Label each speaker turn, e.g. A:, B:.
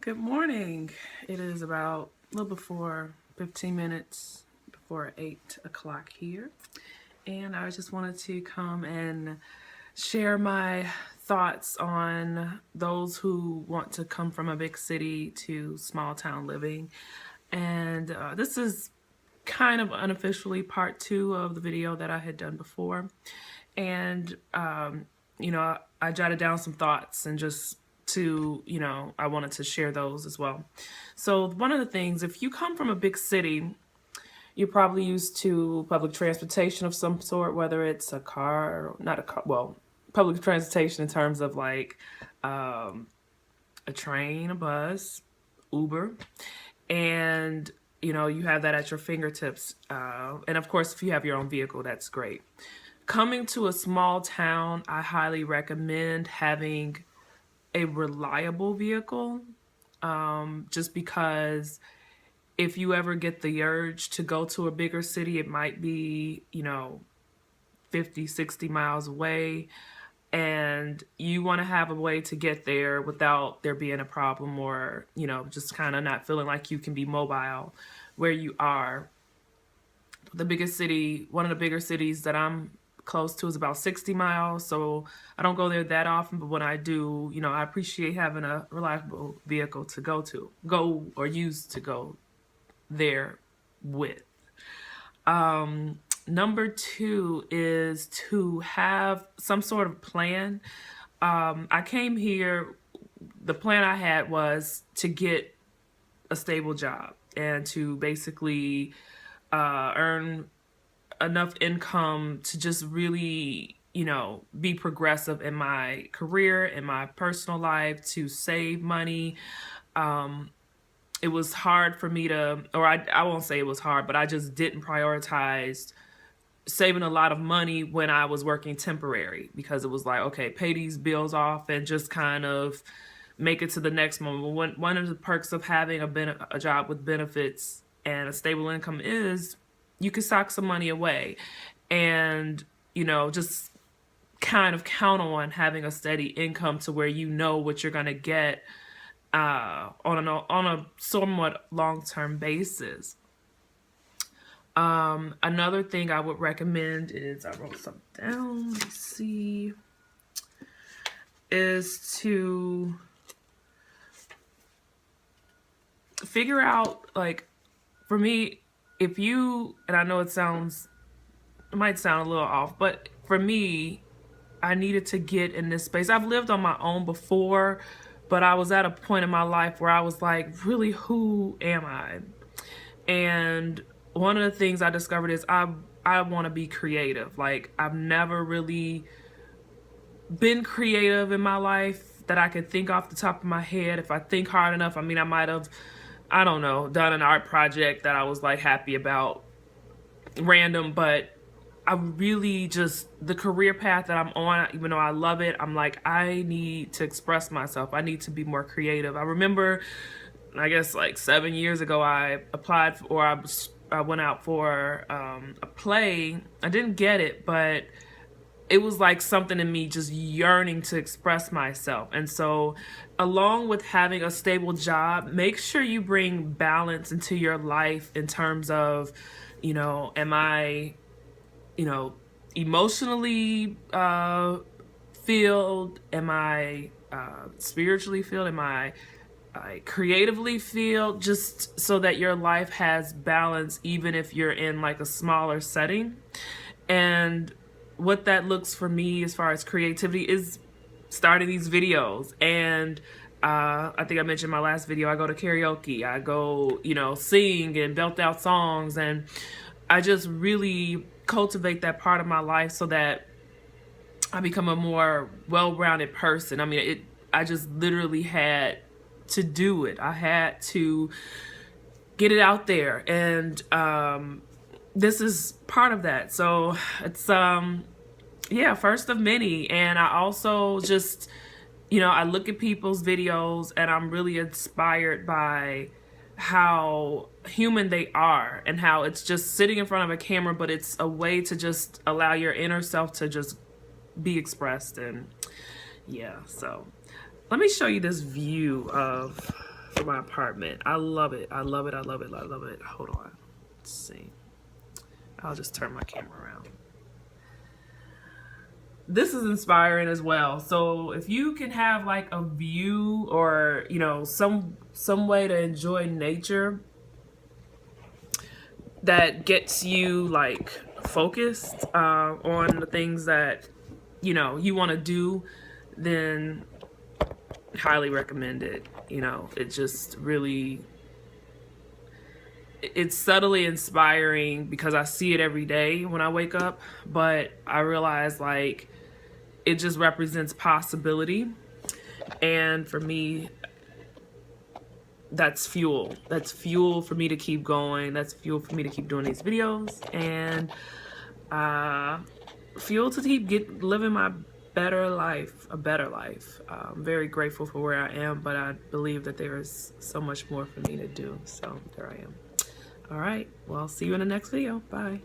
A: Good morning. It is about a little before 15 minutes before 8 o'clock here. And I just wanted to come and share my thoughts on those who want to come from a big city to small town living. And this is kind of unofficially part 2 of the video that I had done before. And, I jotted down some thoughts and I wanted to share those as well. So one of the things, if you come from a big city, you're probably used to public transportation of some sort, whether it's a car, or not a car, well, public transportation in terms of like a train, a bus, Uber, and you have that at your fingertips. And of course, if you have your own vehicle, that's great. Coming to a small town, I highly recommend having a reliable vehicle, just because if you ever get the urge to go to a bigger city, it might be, 50, 60 miles away, and you want to have a way to get there without there being a problem or, just kind of not feeling like you can be mobile where you are. One of the bigger cities that I'm close to is about 60 miles, so I don't go there that often, but when I do, I appreciate having a reliable vehicle to go there with. Number 2 is to have some sort of plan. I came here, the plan I had was to get a stable job and to basically earn enough income to just really, be progressive in my career, in my personal life, to save money. It was hard for me I won't say it was hard, but I just didn't prioritize saving a lot of money when I was working temporary, because it was like, okay, pay these bills off and just kind of make it to the next moment. One of the perks of having a job with benefits and a stable income is you can sock some money away and, just kind of count on having a steady income to where you know what you're going to get on a somewhat long-term basis. Another thing I would recommend is, I wrote something down, let me see, is to figure out, like, for me, and I know it might sound a little off, but for me, I needed to get in this space. I've lived on my own before, but I was at a point in my life where I was like, really, who am I? And one of the things I discovered is I want to be creative. Like, I've never really been creative in my life that I could think off the top of my head. If I think hard enough, I might have, I don't know, done an art project that I was like happy about, random, but I really the career path that I'm on, even though I love it, I'm like, I need to express myself. I need to be more creative. I remember, I guess like 7 years ago, I applied I went out for a play. I didn't get it, but it was like something in me just yearning to express myself. And so along with having a stable job, make sure you bring balance into your life in terms of, am I, emotionally filled? Am I spiritually filled? Am I creatively filled? Just so that your life has balance, even if you're in like a smaller setting. And what that looks for me as far as creativity is starting these videos. And I think I mentioned in my last video, I go to karaoke, I go, sing and belt out songs, and I just really cultivate that part of my life so that I become a more well-rounded person. I just literally had to do it. I had to get it out there, and this is part of that. So it's first of many. And I also just, I look at people's videos and I'm really inspired by how human they are and how it's just sitting in front of a camera, but it's a way to just allow your inner self to just be expressed. And so let me show you this view of for my apartment. I love it. I love it. I love it. I love it. Hold on. Let's see. I'll just turn my camera around. This is inspiring as well. So if you can have like a view or, you know, some way to enjoy nature that gets you like focused on the things that, you know, you want to do, then highly recommend it. You know, it just really, it's subtly inspiring because I see it every day when I wake up, but I realize like it just represents possibility. And for me, that's fuel. That's fuel for me to keep going. That's fuel for me to keep doing these videos, and fuel to keep living my better life, a better life. I'm very grateful for where I am, but I believe that there is so much more for me to do. So there I am. All right. Well, I'll see you in the next video. Bye.